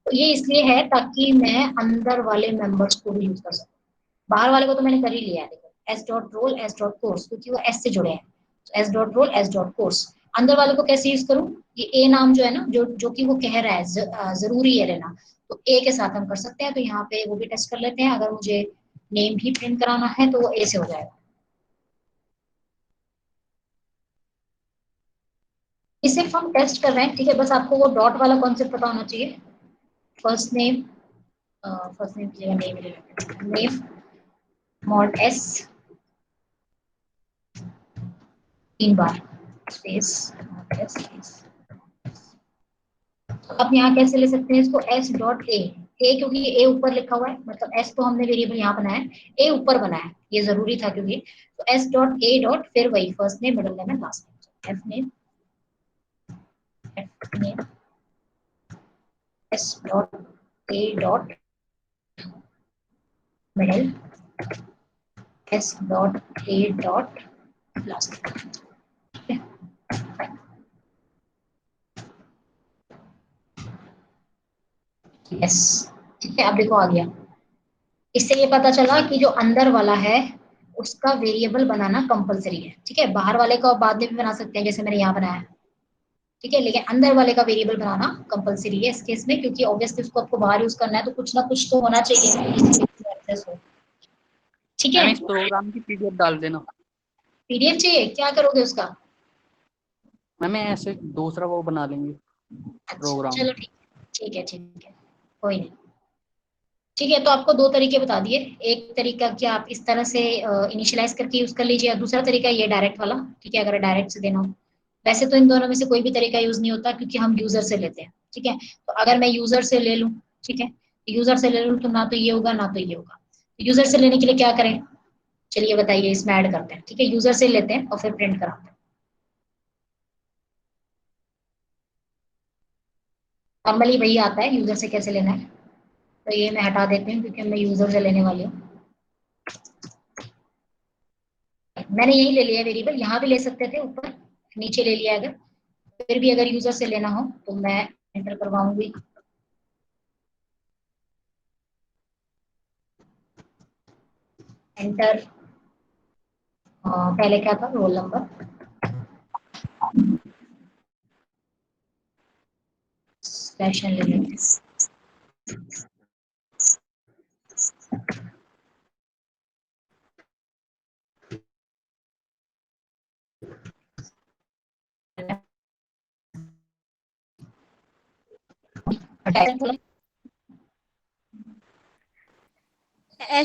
तो ये इसलिए है ताकि मैं अंदर वाले मेंबर्स को भी यूज कर सकूं। बाहर वाले को तो मैंने कर ही लिया है, देखो S dot role S dot course, क्योंकि वो एस से जुड़े हैं, तो S dot role S dot course. अंदर वाले को कैसे यूज करूं, ये ए नाम जो है ना, जो जो कि वो कह रहा है जरूरी है लेना, तो ए के साथ हम कर सकते हैं। तो यहाँ पे वो भी टेस्ट कर लेते हैं, अगर मुझे नेम भी प्रिंट कराना है तो वो ए से हो जाएगा। इसे हम टेस्ट कर रहे हैं, ठीक है। बस आपको वो डॉट वाला कॉन्सेप्ट पता होना चाहिए। फर्स्ट नेम, फर्स्ट नेम की जगह नेम, नेम मॉड एस, 3 बार स्पेस, एस स्पेस। अब यहाँ कैसे ले सकते हैं इसको, एस डॉट ए, ए क्योंकि ए ऊपर लिखा हुआ है, मतलब एस तो हमने वेरिएबल यहाँ बनाया है, ए ऊपर बनाया है, ये जरूरी था क्योंकि, तो एस डॉट ए डॉट फिर वही first name middle name and last name, F name, F name S dot A dot middle, S dot A dot last. Yes, ठीक है, अब देखो आ गया। इससे ये पता चला कि जो अंदर वाला है उसका वेरिएबल बनाना कंपलसरी है। ठीक है, बाहर वाले का बाद में भी बना सकते हैं जैसे मैंने यहाँ बनाया, ठीक है, लेकिन अंदर वाले का वेरिएबल बनाना कंपलसरी है इस केस में, क्योंकि ऑब्वियसली उसको आपको बाहर यूज करना है तो कुछ ना कुछ तो होना चाहिए। ठीक मैम है, इस प्रोग्राम की पीडीएफ डाल देना। पीडीएफ चाहिए, क्या करोगे उसका? मैम ऐसे दूसरा वो बना लेंगे अच्छा प्रोग्राम। चलो ठीक है, ठीक है, ठीक है, कोई नहीं। ठीक है, तो आपको दो तरीके बता दिए। एक तरीका कि आप इस तरह से इनिशियलाइज करके यूज कर लीजिए, और दूसरा तरीका ये डायरेक्ट वाला। ठीक है, अगर डायरेक्ट से देना हो, वैसे तो इन दोनों में से कोई भी तरीका यूज नहीं होता क्योंकि हम यूजर से लेते हैं। ठीक है, तो अगर मैं यूजर से ले लूँ, ठीक है, यूजर से ले लूँ तो ना तो ये होगा ना तो ये होगा। यूजर से लेने के लिए क्या करें, चलिए बताइए, इसमें ऐड करते हैं। ठीक है, यूजर से लेते हैं और फिर प्रिंट कराते हैं। नॉर्मली वही आता है यूजर से कैसे लेना है, तो ये मैं हटा देती हूँ क्योंकि मैं यूजर से लेने वाली हूँ। मैंने यही ले लिया वेरिएबल, यहाँ भी ले सकते थे, ऊपर नीचे ले लिया। अगर फिर भी अगर यूजर से लेना हो तो मैं एंटर करवाऊंगी। एंटर, पहले क्या था, रोल नंबर, सेशन ले लेंगे।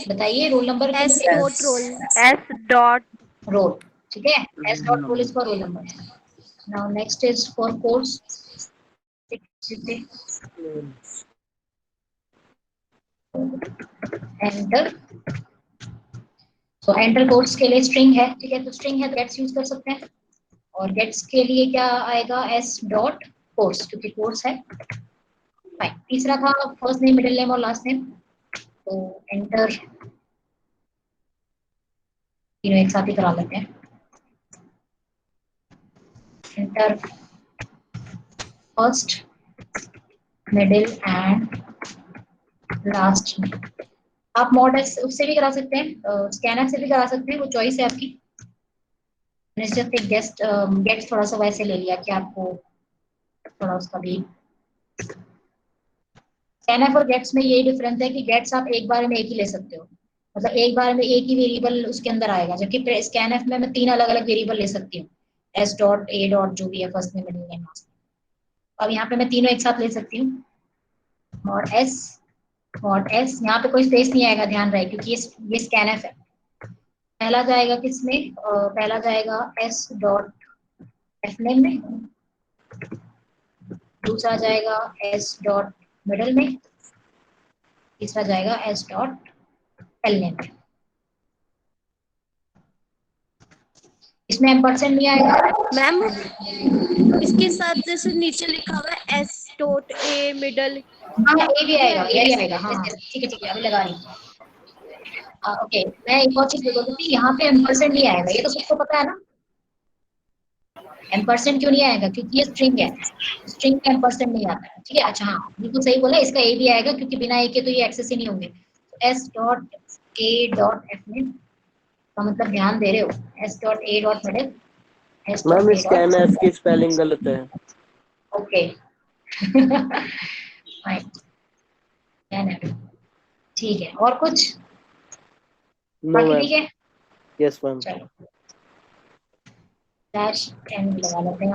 बताइए roll number S dot role, S dot role, ठीक है, S dot role is for roll number. Now next is for course. Enter, तो एंटर कोर्स के लिए स्ट्रिंग है, ठीक है, तो स्ट्रिंग है तो गेट्स यूज कर सकते हैं। और गेट्स के लिए क्या आएगा, एस डॉट कोर्स, क्योंकि कोर्स है। फाइन, तीसरा था फर्स्ट नेम मिडिल नेम और लास्ट नेम, तो एंटर, तीनों एक साथ ही करा लेते हैं। Enter first middle and last. आप मॉडल उससे भी करा सकते हैं, स्कैनर से भी करा सकते हैं, वो चॉइस है आपकी। मैंने जस्ट एक गेस्ट थोड़ा सा वैसे ले लिया कि आपको थोड़ा उसका भी। स्कैनफ और गेट्स में यही डिफरेंस है कि गेट्स आप एक बार में एक ही ले सकते हो, मतलब एक बार में एक ही वेरिएबल उसके अंदर आएगा, जबकि स्कैनफ में मैं तीन अलग अलग वेरिएबल ले सकती हूँ, एस डॉट ए डॉट जो भी है, first name middle name last name. अब यहाँ पे मैं तीनों एक साथ ले सकती हूँ। और एस यहाँ पे कोई स्पेस नहीं आएगा, ध्यान रहे, क्योंकि ये स्कैनफ है। पहला जाएगा किसमें, पहला जाएगा एस डॉट एफ नेम में, दूसरा जाएगा एस डॉट मिडिल में, तीसरा जाएगा एस डॉट एल नेम में। इसमें एम्परसेंड नहीं आएगा मैम। इसके साथ जैसे नीचे लिखा हुआ है एस डॉट ए मिडल। हाँ, ये भी आएगा, ये भी आएगा, हाँ ठीक है, ठीक है, अभी लगा रही हूँ। ओके, मैं एक और चीज बोल रही थी, यहाँ पे एम्परसेंड नहीं आएगा, ये तो सबको पता है ना। एम्परसेंड क्यों नहीं आएगा, क्योंकि ये स्ट्रिंग है, स्ट्रिंग का एम्परसेंड नहीं आता है। ठीक है, अच्छा हाँ बिल्कुल सही बोला, इसका ए भी आएगा क्योंकि बिना ए के तो ये एक्सेस ही नहीं होंगे। S dot A dot F में का मतलब ध्यान दे रहे हो, S dot A dot middle, S dot ma'am A scanf dot, की स्पेलिंग गलत है। ओके फाइन, ठीक है, और कुछ नो बाकी मैम। ठीक है। Yes ma'am. चलो डैश 10 भी लगा लेते हैं,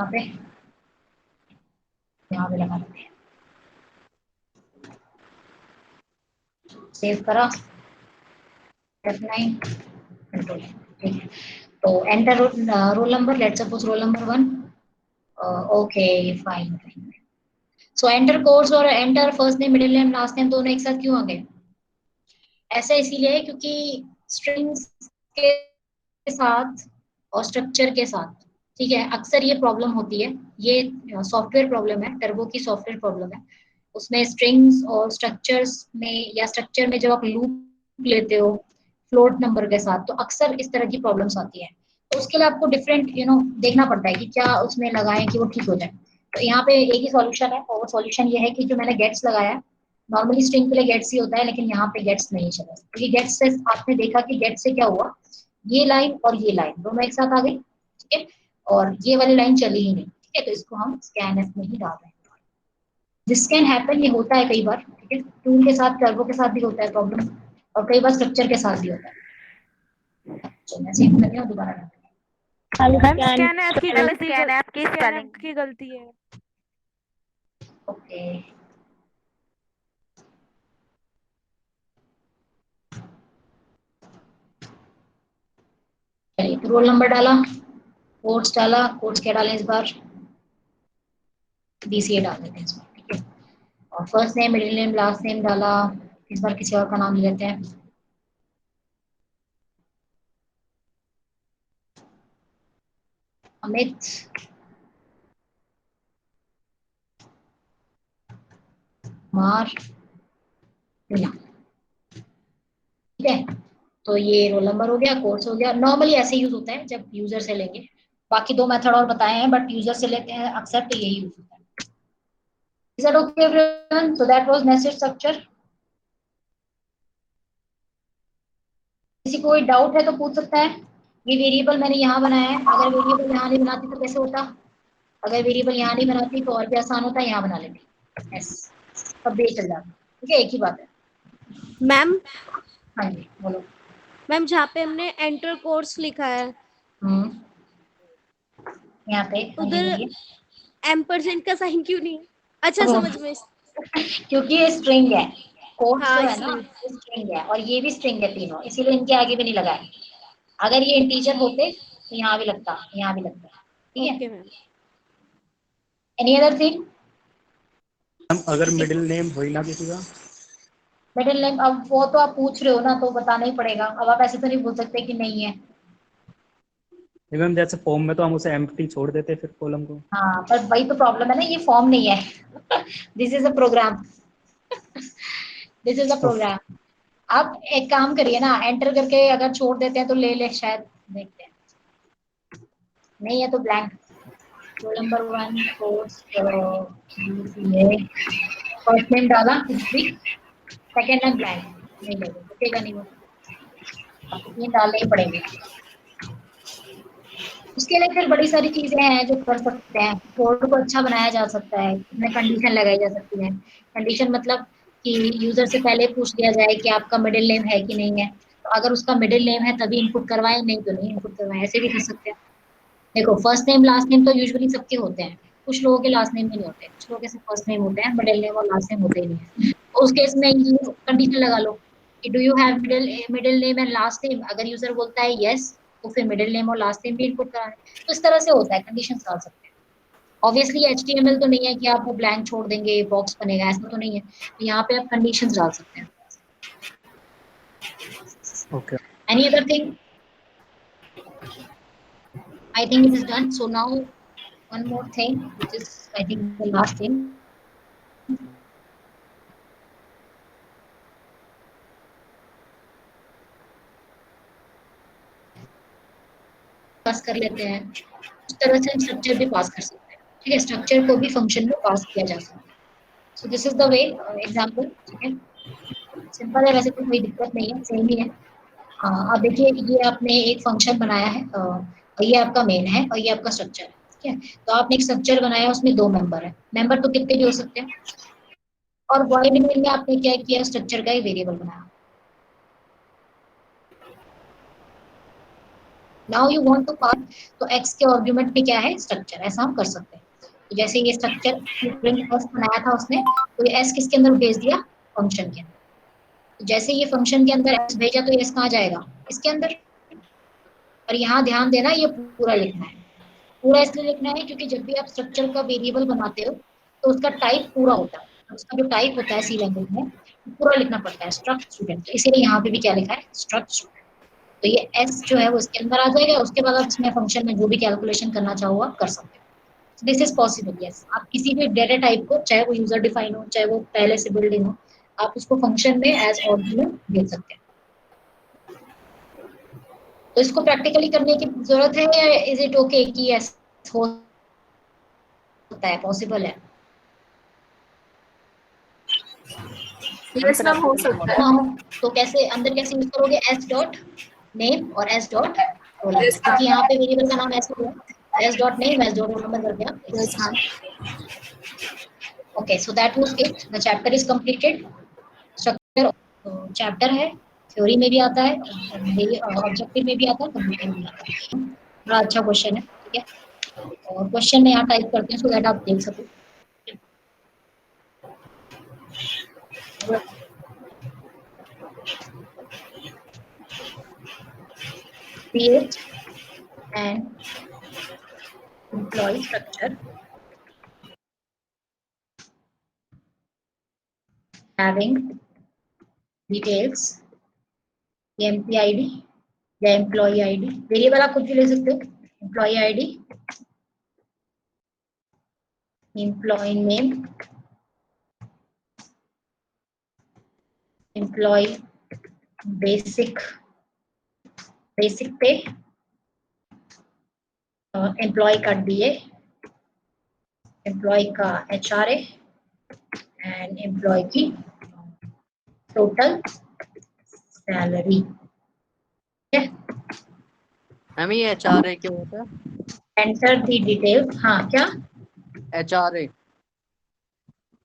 यहाँ पे लगा लेते हैं, सेव करा, F9 कंट्रोल, ठीक है। तो enter roll number, let's suppose roll number 1, okay fine fine. So enter course और enter first name middle name last name दोनों एक साथ क्यों आ गए, ऐसा इसीलिए है क्योंकि स्ट्रिंग्स के साथ और स्ट्रक्चर के साथ, ठीक है, अक्सर ये प्रॉब्लम होती है। ये सॉफ्टवेयर प्रॉब्लम है, टर्बो की सॉफ्टवेयर प्रॉब्लम है उसमें स्ट्रिंग्स और स्ट्रक्चर्स में या स्ट्रक्चर में जब आप लूप लेते हो फ्लोट नंबर के साथ, तो अक्सर इस तरह की प्रॉब्लम्स आती है। तो उसके लिए आपको डिफरेंट देखना पड़ता है कि क्या उसमें लगाएं कि वो ठीक हो जाए। तो यहाँ पे एक ही सॉल्यूशन है, और सॉल्यूशन ये है कि जो मैंने गेट्स लगाया है, नॉर्मली स्ट्रिंग के लिए गेट्स ही होता है, लेकिन यहाँ पे गेट्स नहीं चला, क्योंकि गेट्स से आपने देखा कि गेट से क्या हुआ, ये लाइन और ये लाइन दोनों एक साथ आ गई, ठीक है, और ये वाली लाइन चली ही नहीं, ठीक है, तो इसको हम स्कैनफ में ही डाल रहे हैं। दिस कैन हैपन, ये होता है कई बार, ठीक है, टूल के साथ टर्बो के साथ भी होता है प्रॉब्लम, और कई बार स्ट्रक्चर के साथ भी होता है। तो मैं सेव कर रही हूँ दोबारा। मैम स्कैनएफ की गलती, स्कैनएफ की स्पेलिंग स्कैनएफ की गलती है। ओके, चलिए रोल नंबर डाला, कोड्स डाला, कोड्स क्या डालें इस बार, बीसीए डाल देते हैं इस बार, ठीक है, और first name middle name last name डाला, इस बार किसी और का नाम ले लेते हैं। अमित, कुमार, मीना, ठीक है, तो ये रोल नंबर हो गया, कोर्स हो गया। नॉर्मली ऐसे यूज होता है जब यूजर से लेंगे, बाकी दो मेथड और बताए हैं, बट यूजर से लेते हैं अक्सर, तो यही यूज होता है। Is that okay everyone? So that was nested structure. किसी को कोई डाउट है तो पूछ सकता है। ये वेरिएबल मैंने यहाँ बनाया है, अगर वेरिएबल यहाँ नहीं बनाती तो कैसे होता, अगर वेरिएबल यहाँ नहीं बनाती तो और भी आसान होता है, यहाँ बना लेती, यस, सब बेस चल जाता, ठीक है, एक ही बात है। मैम हाँ जी बोलो। मैम जहाँ पे हमने एंटर कोर्स लिखा है, यहाँ पे उधर एम्परसेंड का साइन क्यों नहीं है? अच्छा समझ में, क्योंकि ये स्ट्रिंग है, कोड्स हाँ जो है ना स्ट्रिंग है, और ये भी स्ट्रिंग है तीनों, इसीलिए इनके आगे भी नहीं लगा है। अगर ये इंटीजर होते तो यहाँ भी लगता, यहाँ भी लगता, ठीक है। Okay ma'am. Any other thing? अगर मिडिल नेम हो ही ना किसी का, मिडिल नेम, अब वो तो आप पूछ रहे हो ना, तो बताना ही पड़ेगा, अब आप ऐसे तो नहीं बोल सकते कि नहीं है। मैम जैसे फॉर्म में तो हम उसे एम्प्टी छोड़ देते फिर कॉलम को। हाँ, पर वही तो प्रॉब्लम है ना, ये फॉर्म नहीं है this is a program this is a program. आप एक काम करिए ना, एंटर करके अगर छोड़ देते हैं तो ले ले, शायद देखते हैं, नहीं है तो blank. Role number 1 course BCA, first name डाला कुछ भी, सेकंड नेम ब्लैंक, नहीं लगेगा, रुकेगा नहीं वो, ये डालने ही पड़ेंगे। उसके लिए फिर बड़ी सारी चीजें हैं जो कर सकते हैं, कोड को अच्छा बनाया जा सकता है, इसमें कंडीशन लगाई जा सकती है। कंडीशन मतलब कि यूजर से पहले पूछ लिया जाए कि आपका मिडिल नेम है कि नहीं है, तो अगर उसका मिडिल नेम है तभी इनपुट करवाएं, नहीं तो नहीं इनपुट करवाएं, ऐसे भी कर सकते हैं। देखो फर्स्ट नेम लास्ट नेम तो यूजुअली सबके होते हैं, कुछ लोगों के लास्ट नेम भी नहीं होते, कुछ लोगों के सिर्फ फर्स्ट नेम होते हैं, मिडिल नेम और लास्ट नेम होते ही नहीं है। तो उस केस में ये कंडीशन लगा लो कि do you have middle name and last name, अगर यूजर बोलता है यस, तो फिर मिडिल नेम और लास्ट नेम भी इनपुट कराना है। तो इस तरह से होता है, कंडीशन डाल सकते हैं। ऑब्वियसली HTML तो नहीं है कि आप वो ब्लैंक छोड़ देंगे बॉक्स बनेगा, ऐसा तो नहीं है, तो यहाँ पे आप कंडीशंस डाल सकते हैं। Okay, any other thing? I think it is done. So now one more thing, which is I think the last thing. पास कर लेते हैं, इस तरह से हम स्ट्रक्चर भी पास कर सकते हैं, ठीक है, स्ट्रक्चर को भी फंक्शन में पास किया जा सकता है। So this is the way example, ठीक है, सिंपल है, वैसे तो कोई दिक्कत नहीं है, सेम ही है। अब देखिए ये आपने एक फंक्शन बनाया है, ये आपका मेन है और ये आपका स्ट्रक्चर है, ठीक है, तो आपने एक स्ट्रक्चर बनाया, उसमें 2 मेंबर है, मेंबर तो कितने भी हो सकते हैं, और वॉइड मेन में आपने क्या किया, स्ट्रक्चर का एक वेरिएबल बनाया। नाउ यू वांट टू पास, तो x के आर्गुमेंट में क्या है, स्ट्रक्चर, ऐसा हम कर सकते हैं। तो जैसे ये स्ट्रक्चर प्रिंट s बनाया था उसने, तो ये s किसके अंदर भेज दिया, फंक्शन के अंदर। तो जैसे ये फंक्शन के अंदर s भेजा, तो ये s कहाँ जाएगा, इसके अंदर। और यहाँ ध्यान देना, ये पूरा लिखना है, पूरा इसलिए लिखना है क्योंकि जब भी आप स्ट्रक्चर का वेरिएबल बनाते हो तो उसका टाइप पूरा होता है, उसका जो टाइप होता है सी लैंग्वेज में पूरा लिखना पड़ता है, स्ट्रक्ट स्टूडेंट। तो इसीलिए यहाँ पे भी क्या लिखा है, स्ट्रक्ट स्टूडेंट। तो ये एस जो है वो इसके अंदर आ जाएगा, उसके बाद आप इसमें फंक्शन में जो भी कैलकुलेशन करना चाहो आप कर सकते हो। This is possible, yes. आप किसी भी डेटा टाइप को, चाहे वो यूजर डिफाइन हो, चाहे वो पहले से बिल्ड इन हो, आप उसको फंक्शन में एज ऑर्डिनल भेज सकते हैं। तो इसको प्रैक्टिकली करने की जरूरत है या इज इट ओके कि यस हो सकता है, पॉसिबल है? यस मैम, हो सकता है। हाँ, तो कैसे अंदर कैसे यूज करोगे? एस डॉट नेम और S dot roll number, Yes, क्योंकि यहाँ पे वेरिएबल का नाम S dot name, S dot roll number कर दिया। yes ma'am. Okay, so that was it, the chapter is completed. Structure chapter है, थ्योरी में भी आता है, ऑब्जेक्टिव में भी आता है, कंप्यूटर में भी आता है। बड़ा अच्छा क्वेश्चन है, ठीक है। और क्वेश्चन में यहाँ टाइप करते हैं सो दैट आप देख सको। Create an employee structure having details, employee ID या employee ID, वेरिएबल आप कुछ भी ले सकते हो, employee ID, employee name, employee basic pay, employee का DA, एम्प्लॉय का HRA एंड एम्प्लॉय की टोटल सैलरी। मैम ये एचआरए क्या होता है? Enter the details. हाँ, क्या? एचआरए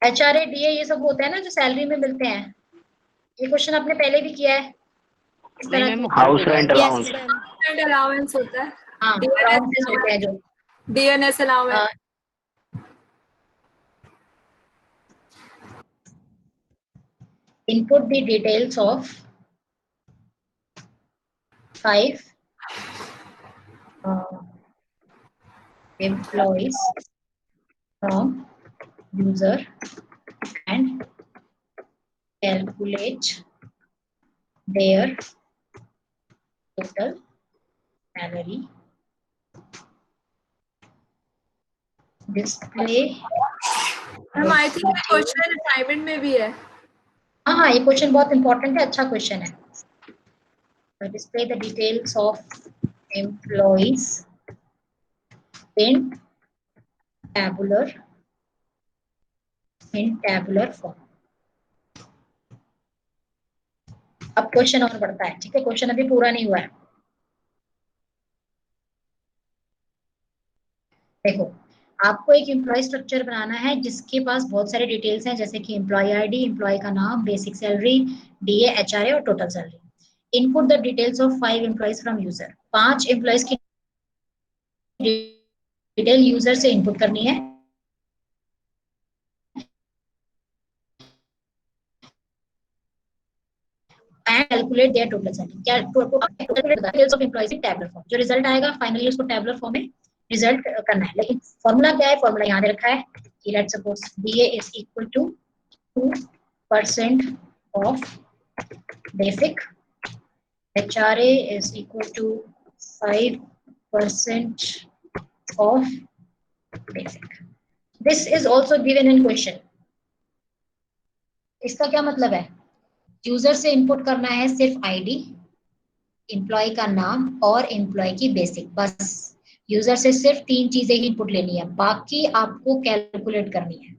HRA DA ये सब होता है ना जो सैलरी में मिलते हैं। ये क्वेश्चन आपने पहले भी किया है इस तरह की। House rent yes allowance. Ma'am. And allowance होता है, हाँ, अलाउंसेस होते हैं जो DNS allowance. input the details of 5 employees from user and calculate their total salary. Display। Ma'am I think ये क्वेश्चन असाइनमेंट में भी है। हाँ, ये क्वेश्चन बहुत इंपॉर्टेंट है, अच्छा क्वेश्चन है। Display the details of employees in tabular form। अब क्वेश्चन और बढ़ता है, ठीक है। क्वेश्चन अभी पूरा नहीं हुआ है। देखो, आपको एक एम्प्लॉय स्ट्रक्चर बनाना है जिसके पास बहुत सारे डिटेल्स हैं, जैसे कि एम्प्लॉय आईडी, एम्प्लॉय का नाम, बेसिक सैलरी, डीए, एचआरए और total salary. Input the details of 5 employees from user. 5 employees की डिटेल यूजर से इनपुट करनी है। And calculate their total salary. क्या details of employees in tabular form. जो result आएगा फाइनली उसको टैबुलर फॉर्म में रिजल्ट करना है। लेकिन फॉर्मूला क्या है? फॉर्मूला यहाँ दे रखा है कि let's suppose DA is equal to 2% of basic, HRA is equal to 5% of basic. This is also given in question. इसका क्या मतलब है? यूजर से इनपुट करना है सिर्फ आईडी, एम्प्लॉय का नाम और एम्प्लॉय की बेसिक, बस। यूजर से सिर्फ 3 चीजें ही इनपुट लेनी है, बाकी आपको कैलकुलेट करनी है।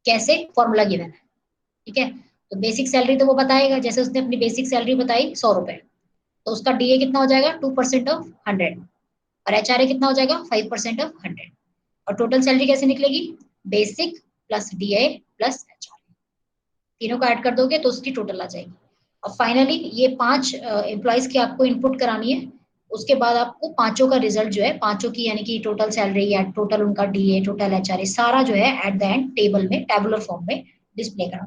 कैसे? फॉर्मूला गिवन है, ठीक है। तो बेसिक सैलरी तो वो बताएगा, जैसे उसने अपनी बेसिक सैलरी बताई 100 रुपए, तो उसका डीए कितना हो जाएगा? 2% ऑफ 100। और एचआरए कितना हो जाएगा? 5% ऑफ 100। और टोटल सैलरी कैसे निकलेगी? Basic plus DA plus HRA, तीनों को ऐड कर दोगे तो उसकी टोटल आ जाएगी। और फाइनली ये 5 एम्प्लॉयज की आपको इनपुट करानी है। उसके बाद आपको पांचों का रिजल्ट जो है, पांचों की यानी कि टोटल सैलरी या टोटल उनका डीए, टोटल एचआरए, सारा जो है एट द एंड टेबल में, टैबुलर फॉर्म में डिस्प्ले करना।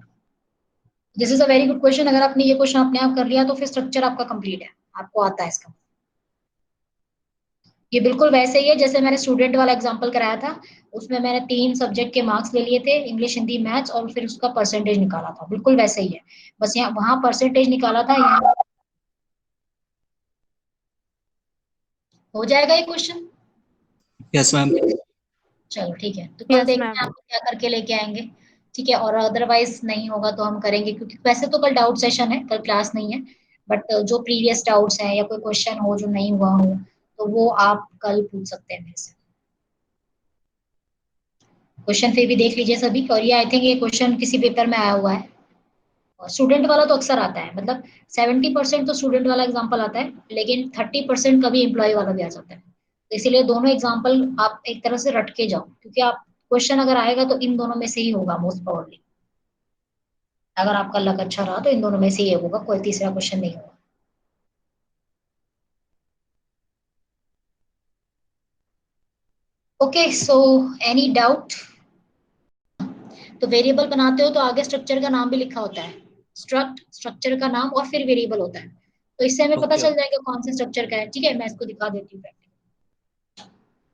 This is a very good question. अगर आपने ये क्वेश्चन अपने आप कर लिया तो फिर स्ट्रक्चर आपका कंप्लीट है, आपको आता है इसका। ये बिल्कुल वैसे ही है जैसे मैंने स्टूडेंट वाला एग्जांपल कराया था, उसमें मैंने 3 सब्जेक्ट के मार्क्स ले लिए थे, इंग्लिश, हिंदी, मैथ्स, और फिर उसका परसेंटेज निकाला था। बिल्कुल वैसे ही है, बस यहाँ वहां परसेंटेज निकाला था, यहाँ हो जाएगा ये क्वेश्चन। Yes ma'am. चलो ठीक है, तो कल Yes, देखते ma'am. हैं आप क्या करके लेके आएंगे। ठीक है, और अदरवाइज नहीं होगा तो हम करेंगे, क्योंकि वैसे तो कल डाउट सेशन है, कल क्लास नहीं है, बट जो प्रीवियस डाउट्स हैं या कोई क्वेश्चन हो जो नहीं हुआ हो तो वो आप कल पूछ सकते हैं मेरे से। क्वेश्चन फिर भी देख लीजिए सभी, और ये आई थिंक ये क्वेश्चन किसी पेपर में आया हुआ है, स्टूडेंट वाला तो अक्सर आता है, मतलब 70% तो स्टूडेंट वाला एग्जाम्पल आता है, लेकिन 30% कभी एम्प्लॉय वाला भी आ जाता है। तो इसीलिए दोनों एग्जाम्पल आप एक तरह से रट के जाओ, क्योंकि आप क्वेश्चन अगर आएगा तो इन दोनों में से ही होगा मोस्ट प्रोबेबली। अगर आपका लक अच्छा रहा तो इन दोनों में से ही होगा, कोई तीसरा क्वेश्चन नहीं होगा। Okay, so any doubt? तो वेरिएबल बनाते हो तो आगे स्ट्रक्चर का नाम भी लिखा होता है, स्ट्रक्चर का नाम और फिर वेरिएबल होता है, तो इससे हमें पता Okay, चल जाएगा कौन से स्ट्रक्चर का है। ठीक है, मैं इसको दिखा देती हूँ,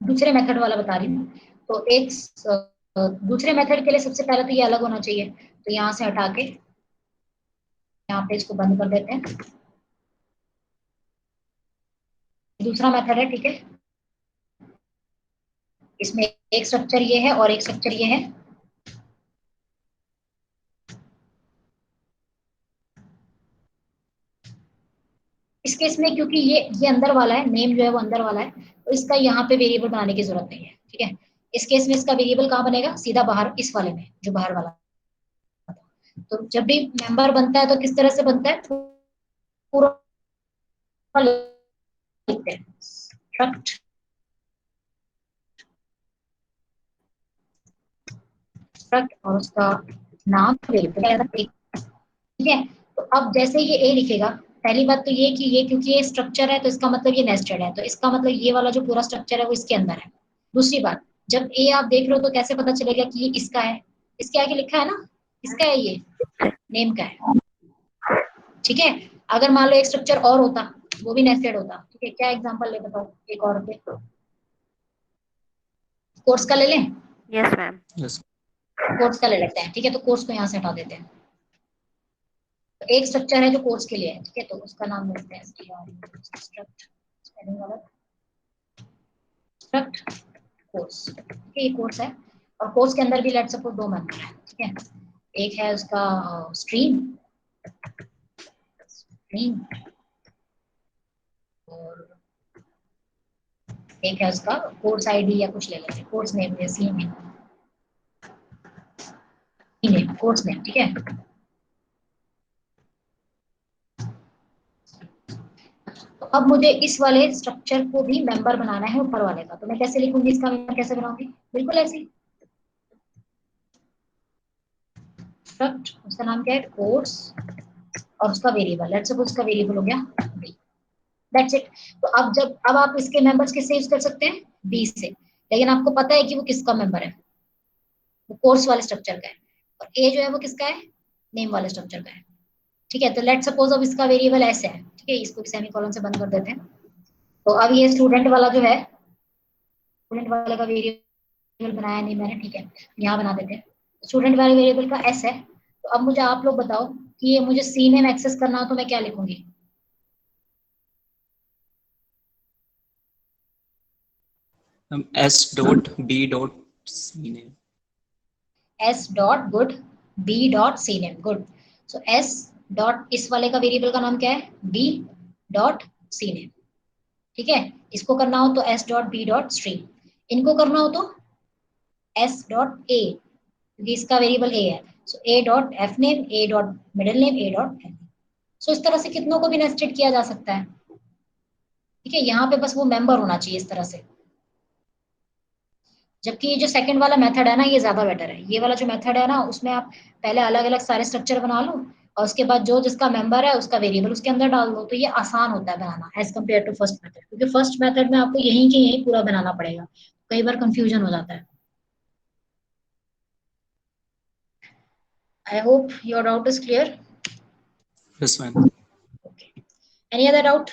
दूसरे मेथड वाला बता रही हूँ। तो एक दूसरे मेथड के लिए सबसे पहले तो ये अलग होना चाहिए, तो यहाँ से हटा के यहाँ पे इसको बंद कर देते हैं। दूसरा मेथड है, ठीक है, इसमें एक स्ट्रक्चर ये है और एक स्ट्रक्चर ये है। इस केस में क्योंकि ये अंदर वाला है, नेम जो है वो अंदर वाला है, तो इसका यहाँ पे वेरिएबल बनाने की जरूरत नहीं है। ठीक है, इस केस में इसका वेरिएबल कहाँ बनेगा, सीधा बाहर इस वाले में, जो बाहर वाला। तो जब भी मेंबर बनता है तो किस तरह से बनता है, पूरा लिखते हैं स्ट्रक्ट और उसका नाम वेरिएबल। ठीक है, तो अब जैसे ये ए लिखेगा, पहली बात तो ये कि ये क्योंकि ये स्ट्रक्चर है तो इसका मतलब ये नेस्टेड है, तो इसका मतलब ये वाला जो पूरा स्ट्रक्चर है वो इसके अंदर है। दूसरी बात, जब ए आप देख रहे हो तो कैसे पता चलेगा कि ये इसका है, इसके आगे लिखा है ना, इसका है, ये नेम का है। ठीक है, अगर मान लो एक स्ट्रक्चर और होता, वो भी नेस्टेड होता। ठीक है, क्या एग्जांपल ले बताओ एक और पे, कोर्स का ले लें, Yes, ma'am. yes. कोर्स का ले लेते हैं। ठीक है, तो कोर्स को यहाँ से हटा देते हैं। तो एक स्ट्रक्चर है जो कोर्स के लिए है, ठीक है, तो उसका नाम लेते हैं स्ट्रक्ट कोर्स। ठीक है, ये कोर्स है, और कोर्स के अंदर भी लेट सपोज दो मेथड है। ठीक है, एक है उसका स्ट्रीम और एक है उसका कोर्स आईडी या कुछ ले लेते हैं, कोर्स नेम या सी नेम, कोर्स नेम। ठीक है, तो अब मुझे इस वाले स्ट्रक्चर को भी मेंबर बनाना है ऊपर वाले का, तो मैं कैसे लिखूंगी, इसका मेंबर कैसे बनाऊंगी, बिल्कुल ऐसे ही, स्ट्रक्ट उसका नाम क्या है, कोर्स और उसका वेरिएबल, लेट्स सपोज उसका वेरिएबल हो गया बी, दैट्स इट। तो अब आप इसके मेंबर्स किससे यूज कर सकते हैं, बी से, लेकिन आपको पता है कि वो किसका मेंबर है, वो कोर्स वाले स्ट्रक्चर का है, और ए जो है वो किसका है, नेम वाले स्ट्रक्चर का है। ठीक है, तो लेट सपोज अब इसका वेरिएबल ऐसे है। ठीक है, इसको सेमीकोलन से बंद कर देते हैं। तो अब ये स्टूडेंट वाला जो है, स्टूडेंट वाले का वेरिएबल बनाया नहीं मैंने, ठीक है, यहाँ बना देते हैं। स्टूडेंट वाले वेरिएबल का एस है। तो अब मुझे आप लोग बताओ कि ये मुझे सी नेम एक्सेस करना हो तो मैं क्या लिखूंगी, S dot B dot C name. S dot good B dot C name, good. So S dot इस वाले का वेरिएबल का नाम क्या है, बी डॉट सी नेम। ठीक है, इसको करना हो तो S dot B dot stream, इनको करना हो तो एस डॉट ए, क्योंकि इसका वेरिएबल ए है, so A dot F name, A dot middle name, A dot F name. So इस तरह से कितनों को भी नेस्टेड किया जा सकता है। ठीक है, यहाँ पे बस वो मेंबर होना चाहिए इस तरह से। जबकि ये जो सेकंड वाला मेथड है ना, ये ज्यादा बेटर है। ये वाला जो मेथड है ना, उसमें आप पहले अलग अलग सारे स्ट्रक्चर बना लो, और उसके बाद जो जिसका मेंबर है उसका वेरिएबल उसके अंदर डाल दो, तो ये आसान होता है बनाना as compare to first method, क्योंकि फर्स्ट मेथड में आपको यहीं के यहीं पूरा बनाना पड़ेगा, कई बार कंफ्यूजन हो जाता है। I hope your doubt is clear. Yes, ma'am. Any other doubt?